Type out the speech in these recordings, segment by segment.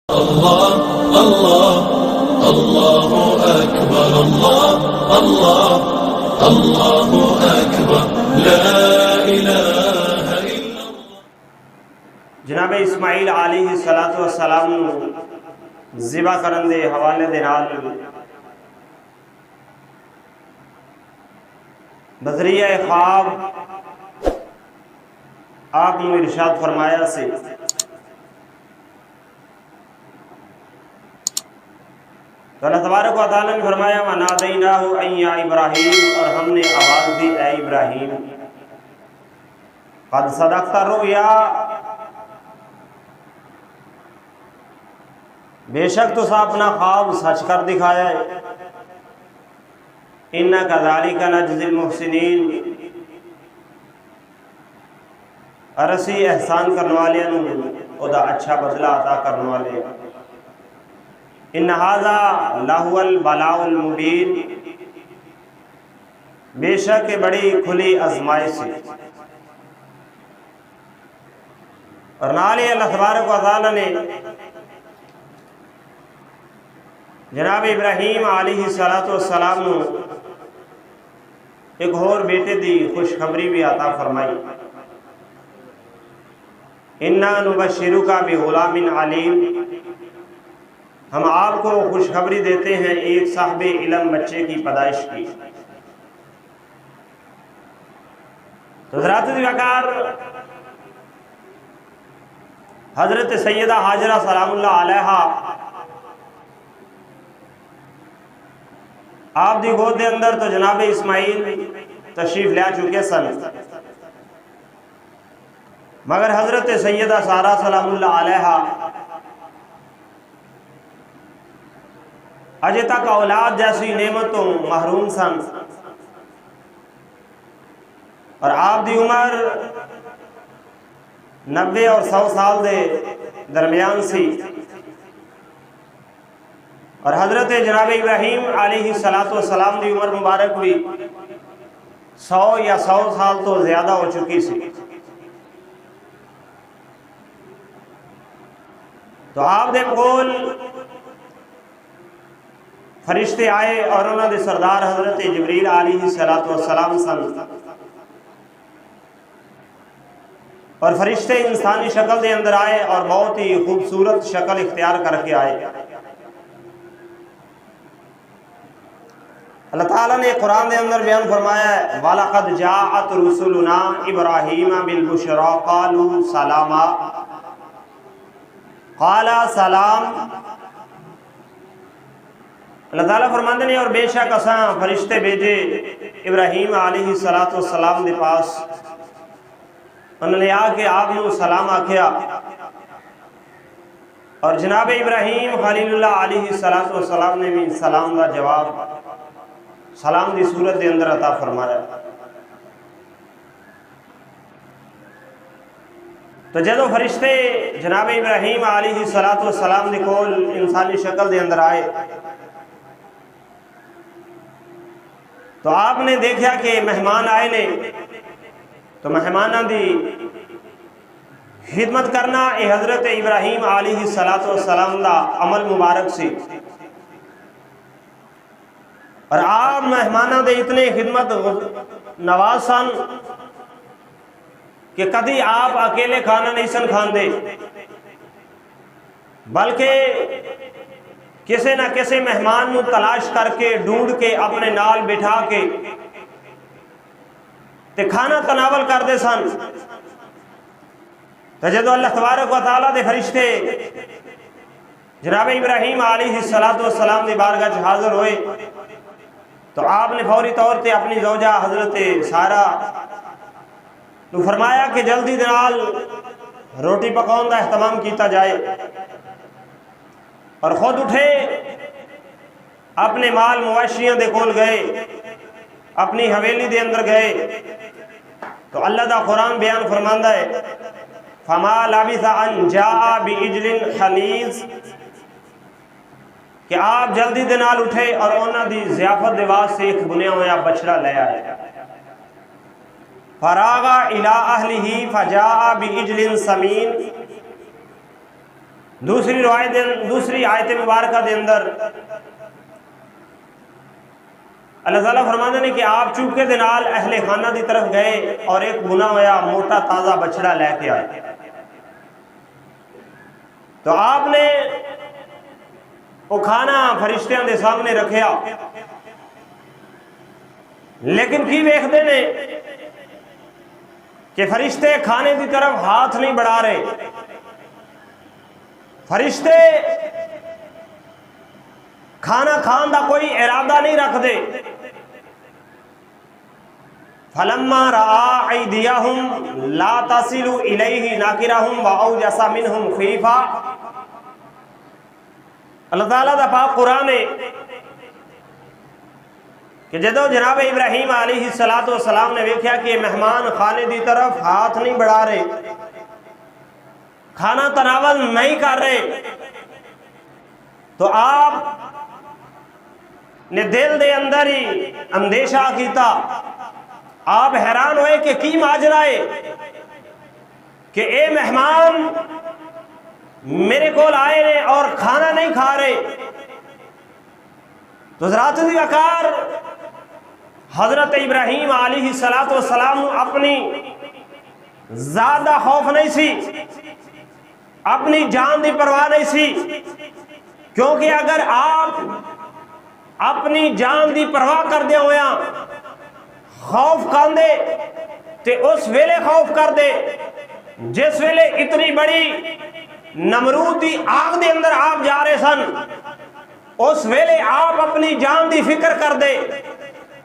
الله الله الله أكبر الله الله الله أكبر لا إله إلا الله. جناب اسماعیل علیہ السلام ذبح کرن دے حوالے دے نال بذریعہ خواب آپ نے ارشاد فرمایا سے تو اللہ تبارک و تعالیٰ نے فرمایا وَنَادَيْنَاهُ أَن يَا إِبْرَاهِيمُ، اور ہم نے آواز دی اے ابراہیم قد صدقت الرؤیا، بے شک تو اپنا خواب سچ کر دکھایا ہے، اِنَّا كَذَلِكَ نَجْزِي الْمُحْسِنِينَ، اور اسی احسان کرنے والے ادا اچھا بدلہ عطا کرنے والے. ان ھذا لہو البلاء المبین، بے شک بڑی کھلی آزمائش ہے. اور نالے اللہ تبارک و تعالی نے جناب ابراہیم علیہ السلام نو ایک اور بیٹے دی خوشخبری بھی عطا فرمائی. انا نبشرک بغلام علیم، ہم آپ کو خوشخبری دیتے ہیں ایک صاحب علم بچے کی پیدائش کی. تو حضرات وقار حضرت سیدہ حاجرہ سلام اللہ علیہا آپ دی گود دے اندر تو جناب اسماعیل تشریف لے چکے سن، مگر حضرت سیدہ سارہ سلام اللہ علیہا اجے تک اولاد جیسی نعمتوں محروم سن، اور آپ دی عمر 90 اور 100 سال دے درمیان سی. اور حضرت جناب ابراہیم علیہ السلام دی عمر مبارک بھی 100 یا 100 سال تو زیادہ ہو چکی سی. تو آپ دے کول فرشتے آئے اور انہوں نے سردار حضرت جبریل علیہ السلام سن، اور فرشتے انسانی شکل دے اندر آئے اور بہت ہی خوبصورت شکل اختیار کر کے آئے. اللہ تعالیٰ نے قرآن دے اندر بیان فرمایا ہے وَلَقَدْ جَاءَتْ رُسُلُنَا إِبْرَاهِيمَ بِالْبُشْرَىٰ قَالُوا سَلَامًا قَالَ سَلَام. اللہ تعالیٰ فرماندے نے اور بے شک اساں فرشتے بھیجے ابراہیم علیہ السلام دے پاس، انہوں نے آ کے آپ نے سلام آکھیا، اور جناب ابراہیم خلیل اللہ علیہ السلام نے بھی سلام دا جواب سلام دی صورت دے اندر عطا فرمایا. تو جدو فرشتے جناب ابراہیم علیہ السلام دے کول انسانی شکل دے اندر آئے تو آپ نے دیکھا کہ مہمان آئے نے، تو مہمانہ دی خدمت کرنا اے حضرت ابراہیم علیہ السلام دا عمل مبارک سی. اور آپ مہمانہ دے اتنے خدمت نواز سن کہ کدی آپ اکیلے کھانا نہیں سن کھان دے، بلکہ کسے نہ کسے مہمان نو تلاش کر کے ڈھونڈ کے اپنے نال بٹھا کے تے کھانا تناول کر دے سن. تو جدو اللہ تبارک و تعالیٰ دے فرشتے جناب ابراہیم علیہ السلام دی بارگاہ حاضر ہوئے تو آپ نے فوری طور تے اپنی زوجہ حضرت سارہ نو فرمایا کہ جلدی دنال روٹی پکاؤن دا اہتمام کیتا جائے، اور خود اٹھے اپنے مال مواشیاں دے کول گئے، اپنی حویلی دے اندر گئے. تو اللہ دا قرآن بیان فرماندہ ہے فَمَا لَبِثَ أَن جَاءَ بِعِجْلٍ حَنِيذٍ، کہ آپ جلدی دنال اٹھے اور انہاں دی ضیافت دے واسطے ایک بنیا ہویا بچڑا لے آئے. فَرَاغَ إِلَىٰ أَهْلِهِ فَجَاءَ بِعِجْلٍ سَمِينٍ، دوسری روایت دوسری آیت مبارکہ دے اندر اللہ تعالیٰ فرماتے ہیں کہ آپ چوکے دے نال اہل خانہ دی طرف گئے اور ایک بنا ہوا موٹا تازہ بچڑا لے کے آئے، تو آپ نے وہ کھانا فرشتیاں دے سامنے رکھیا، لیکن کی ویکھدے نے کہ فرشتے کھانے دی طرف ہاتھ نہیں بڑھا رہے، فرشتے کھانا کھان دا کوئی ارادہ نہیں رکھ دے۔ فلما رأى أيديهم لا تصل إليه ناكرهم وأوجس منهم خيفة۔ اللہ تعالیٰ دا پاک قرآن ہے کہ جدو جناب ابراہیم علیہ السلام نے ویکھیا کہ مہمان کھانے دی طرف ہاتھ نہیں بڑھا رہے، کھانا تناول نہیں کر رہے، تو آپ نے دل دے اندر ہی اندیشہ کیتا، آپ حیران ہوئے کہ کی ماجرا ہے کہ اے مہمان میرے کول آئے نے اور کھانا نہیں کھا رہے۔ تو ذرات دی وقار حضرت ابراہیم علیہ السلام اپنی زیادہ خوف نہیں سی، اپنی جان دی پرواہ نہیں سی، کیونکہ اگر آپ اپنی جان دی پرواہ کر دے ہویا خوف کر دے تے اس ویلے خوف کر دے جس ویلے اتنی بڑی نمرود دی آگ دے اندر آپ جا رہے سن، اس ویلے آپ اپنی جان دی فکر کر دے،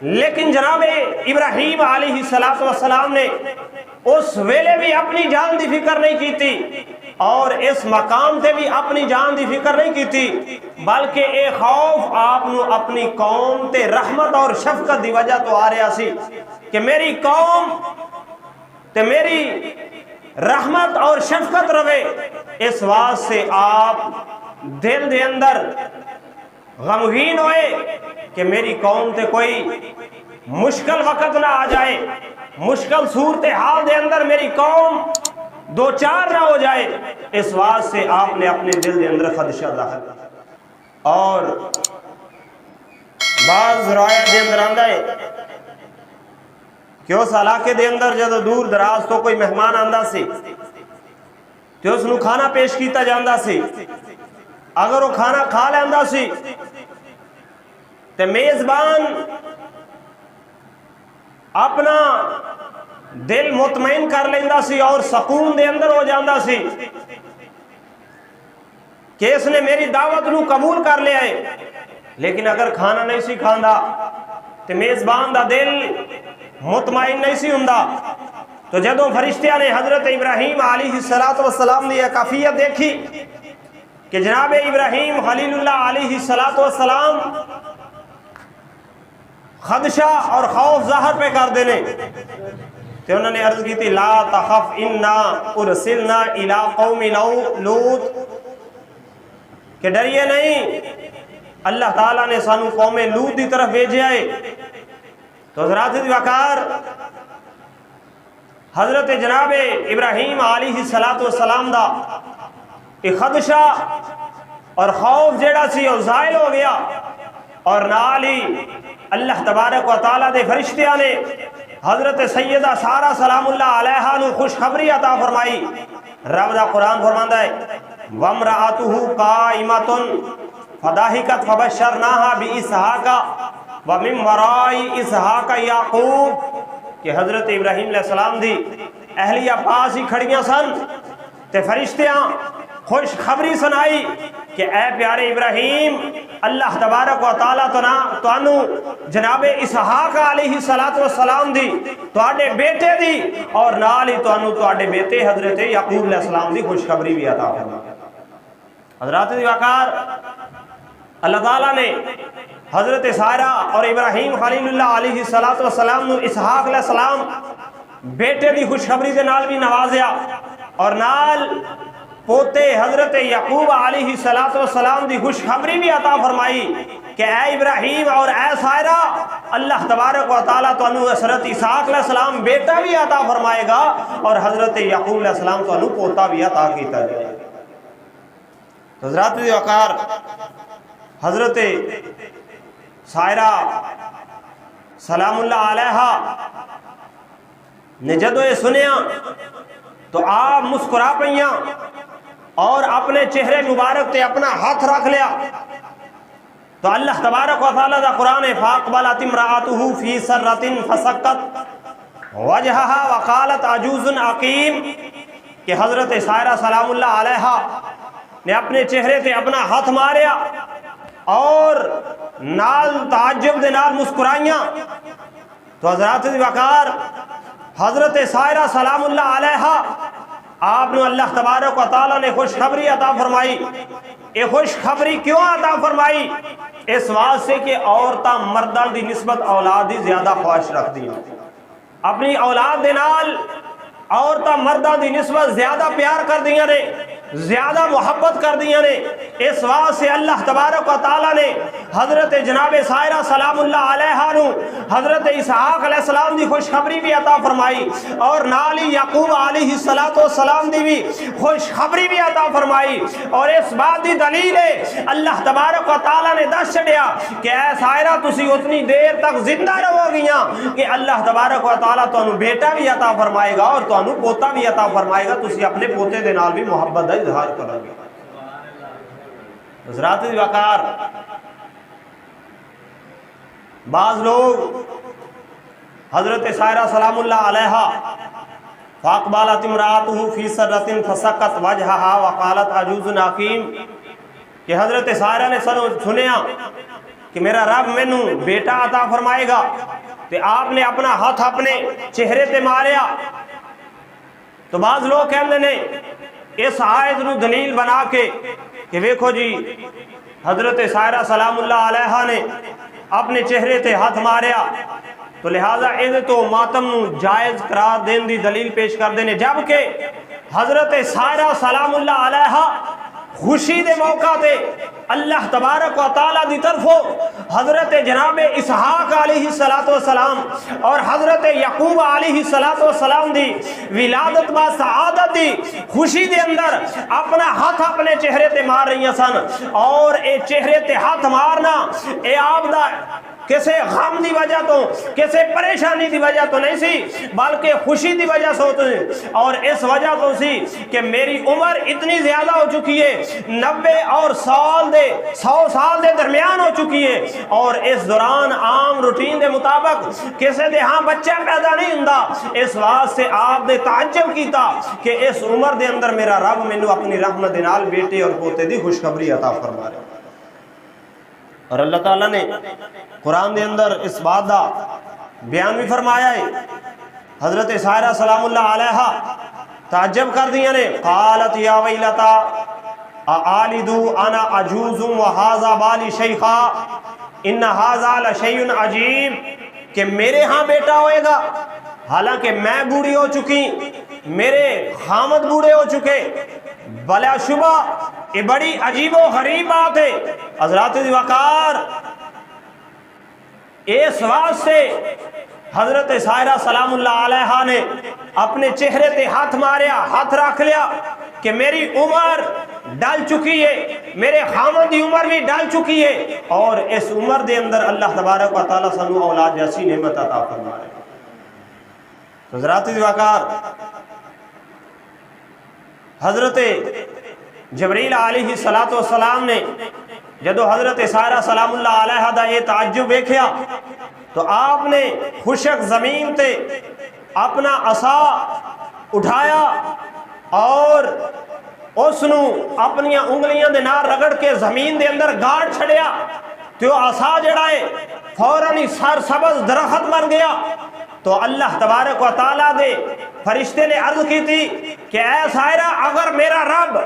لیکن جناب ابراہیم علیہ السلام نے اس ویلے بھی اپنی جان دی فکر نہیں کی تھی اور اس مقام تے بھی اپنی جان دی فکر نہیں کی تھی، بلکہ اے خوف آپ نو اپنی قوم تے رحمت اور شفقت دی وجہ تو آ رہا سی کہ میری قوم تے میری رحمت اور شفقت روے، اس واسطے سے آپ دل دے اندر غمگین ہوئے کہ میری قوم تے کوئی مشکل وقت نہ آ جائے، مشکل صورتحال دے اندر میری قوم دو چار نہ ہو جائے، اس واسطے سے آپ نے اپنے دل دے اندر خدشہ ظاہر کیا۔ اور بعض روایت دے اندر آندا ہے کہ اس علاقے دے اندر جدو دور دراز تو کوئی مہمان آندا سی تو اس نو کھانا پیش کیتا جاندا سی، اگر وہ کھانا کھا لیندا سی تے میزبان اپنا دل مطمئن کر لیندا سی اور سکون دے اندر ہو جاندا سی کہ اس نے میری دعوت نو قبول کر لیا ہے، لیکن اگر کھانا نہیں سی کھاندا تے میزبان دا دل مطمئن نہیں سی ہوندا۔ تو جدوں فرشتیاں نے حضرت ابراہیم علیہ السلام نے یہ کیفیت دیکھی کہ جناب ابراہیم خلیل اللہ علیہ السلام خدشہ اور خوف ظاہر پہ کر دینے، تو انہوں نے عرض کی تھی لا تخف انا ارسلنا الى قوم لوط، کہ ڈریے نہیں، اللہ تعالیٰ نے سانو قوم لوط دی طرف بھیجے آئے۔ تو حضرات وقار حضرت جناب ابراہیم علیہ السلام دا ایک خدشہ اور خوف جیڑا سی وہ زائل ہو گیا، اور نال ہی اللہ تبارک و تعالیٰ دے فرشتیاں نے حضرت سیدہ سارہ سلام اللہ علیہا نو خوشخبری عطا فرمائی۔ رب دا قرآن فرماندا ہے وَامْرَأَتُهُ قَائِمَةٌ فَضَحِكَتْ فَبَشَّرْنَاهَا بِإِسْحَاقَ وَمِن وَرَاءِ إِسْحَاقَ يَعْقُوبَ، کہ حضرت ابراہیم علیہ السلام دی اہلیہ پاس ہی کھڑیاں سن تے فرشتیاں خوشخبری سنائی کہ اے پیارے ابراہیم، اللہ تبارک و تعالیٰ تانوں جناب اسحاق علیہ السلام دی تواڈے بیٹے دی اور نال ہی تانوں تواڈے بیٹے حضرت یعقوب علیہ السلام دی خوشخبری بھی عطا فرمائی۔ حضرات دی وقار اللہ تعالیٰ نے حضرت سارہ اور ابراہیم خلیل اللہ علیہ السلام نو اسحاق علیہ السلام بیٹے دی خوشخبری دے نال بھی نوازیا، اور نال پوتے حضرت یعقوب علیہ السلام دی خوشخبری بھی عطا فرمائی کہ اے ابراہیم اور اے سارہ، اللہ تبارک و تعالیٰ تانوں حضرت اسحاق علیہ السلام بیٹا بھی عطا فرمائے گا اور حضرت یعقوب علیہ السلام تانوں پوتا بھی عطا کیتا جائے گا۔ حضرات وقار حضرت سائرہ سلام اللہ علیہا نے جدو یہ سنیا تو آپ مسکرا پئیاں اور اپنے چہرے مبارک تے اپنا ہاتھ رکھ لیا تو اللہ تبارک و تعالیٰ دا قرآن فاقبلت امرأتہ فی سرۃ فسکت وجہہا وقالت عجوز عقیم کہ حضرت سائرہ سلام اللہ علیہا نے اپنے چہرے تے اپنا ہاتھ ماریا اور نال تعجب دے نال مسکرائیاں تو حضرات وقار حضرت سائرہ سلام اللہ علیہا آپ نے اللہ تبارک و تعالیٰ نے خوشخبری عطا فرمائی. یہ خوشخبری کیوں عطا فرمائی؟ اس واسطے کہ عورتاں مرداں دی نسبت اولاد دی زیادہ خواہش رکھ دی اپنی اولاد دے نال عورتاں مرداں دی نسبت زیادہ پیار کر دیاں نے زیادہ محبت کر دیاں نے. اس واسطے اللہ تبارک و تعالیٰ نے حضرت جناب سائرہ سلام اللہ علیہا نو حضرت اسحاق علیہ السلام دی خوشخبری بھی عطا فرمائی اور نالی یعقوب علیہ السلام دی بھی خوشخبری بھی عطا فرمائی. اور اس بات دی دلیل ہے اللہ تبارک و تعالیٰ نے دس چھڑیا کہ اے سائرہ تسی اتنی دیر تک زندہ رہو گیاں کہ اللہ تبارک و تعالیٰ تانوں بیٹا بھی عطا فرمائے گا اور تانوں پوتا بھی عطا فرمائے گا. تسی اپنے پوتے دے نال بھی محبت دا اظہار کرو گے. حضرات وقار بعض لوگ حضرت سائرہ سلام اللہ علیہا فاقبلت امرأتہ فی سرۃ فسکت وجہہا وقالت عجوز عقیم کہ حضرت سائرہ نے سنیا کہ میرا رب مینوں بیٹا عطا فرمائے گا تو آپ نے اپنا ہاتھ اپنے چہرے تے ماریا. تو بعض لوگ کہندے نے اس آیت نو دلیل بنا کے کہ ویکھو جی حضرت سائرہ سلام اللہ علیہا نے اپنے چہرے تے ہاتھ ماریا تو لہٰذا یہ تو ماتم نو جائز قرار دین دی دلیل پیش کر دینے، جبکہ حضرت سائرہ سلام اللہ علیہا خوشی دے موقع تے اللہ تبارک و تعالیٰ دی طرفوں حضرت جناب اسحاق علیہ السلام اور حضرت یعقوب علیہ السلام دی ولادت با سعادت دی خوشی دے اندر اپنا ہاتھ اپنے چہرے تے مار رہی ہیں سن. اور اے چہرے تے ہاتھ مارنا اے آپ دا کسے غم دی وجہ تو کسے پریشانی دی وجہ تو نہیں سی بلکہ خوشی دی وجہ سے ہوتے ہیں. اور اس وجہ تو سی کہ میری عمر اتنی زیادہ ہو چکی ہے 90 اور 100 سال دے درمیان ہو چکی ہے اور اس دوران عام روٹین دے مطابق کسے دے ہاں بچہ پیدا نہیں ہوندا. اس واسطے آپ نے تعجب کیتا کہ اس عمر دے اندر میرا رب مینوں اپنی رحمت دے نال بیٹے اور پوتے دی خوشخبری عطا فرما رہا. اور اللہ تعالیٰ نے قرآن دے اندر اس بات دا بیان بھی فرمایا ہے. حضرت سائرہ سلام اللہ علیہا تعجب کر دیا نے قالت یا ویلتا آلدو انا عجوز وہذا بالی شیخا ان ھذا لشیء عجیب کہ میرے ہاں بیٹا ہوئے گا حالانکہ میں بوڑھی ہو چکی میرے خامد بوڑھے ہو چکے. بلا شبہ یہ بڑی عجیب و غریب بات ہے. حضرات وقار اس واسطے حضرت سائرہ سلام اللہ علیہا نے اپنے چہرے تے ہاتھ ماریا ہاتھ رکھ لیا کہ میری عمر ڈل چکی ہے میرے خامد دی عمر بھی ڈل چکی ہے اور اس عمر دے اندر اللہ تبارک و تعالیٰ سنو اولاد جیسی نعمت عطا فرما رہے. حضرات وقار حضرت جبریل علیہ السلام نے جدو حضرت سائرہ سلام اللہ علیہا دا یہ تعجب دیکھیا تو آپ نے خشک زمین تے اپنا عصا اٹھایا اور اس نو اپنی انگلیاں دے نال رگڑ کے زمین دے اندر گاڑ چھڑیا تو عصا جڑا ہے فوراً ہی سر سبز درخت بن گیا. تو اللہ تبارک و تعالیٰ دے فرشتے نے عرض کی تھی کہ اے سائرہ اگر میرا رب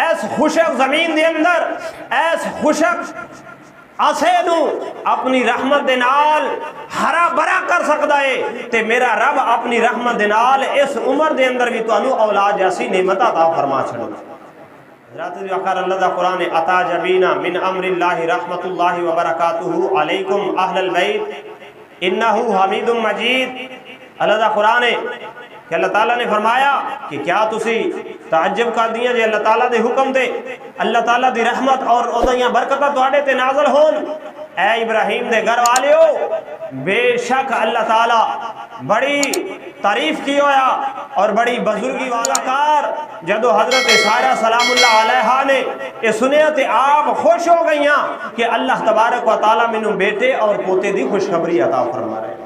ایس خشک زمین دے اندر ایس خشک عصے نو اپنی رحمت دے نال ہرا بھرا کر سکتا ہے تے میرا رب اپنی رحمت دے نال اس عمر دے اندر بھی تانوں اولاد جیسی نعمت عطا فرما چھڑے. حضرات وقار اللہ دا قرآن عطا جبینا من امر اللہ رحمت اللہ وبرکاتہ علیکم اہل البیت انہو حمید مجید. اللہ دا قرآن ہے کہ اللہ تعالیٰ نے فرمایا کہ کیا تسی تعجب کر دیا جی اللہ تعالیٰ دے حکم دے اللہ تعالیٰ دی رحمت اور اودیاں برکتہ تواڈے تے نازل ہون۔ اے ابراہیم دے گھر والیو بے شک اللہ تعالیٰ بڑی تعریف کی ہویا اور بڑی بزرگی والا کار جدو حضرت سارہ سلام اللہ علیہا نے یہ سنیا تے آپ خوش ہو گئیاں کہ اللہ تبارک و تعالیٰ منوں بیٹے اور پوتے دی خوشخبری عطا فرما رہے ہیں۔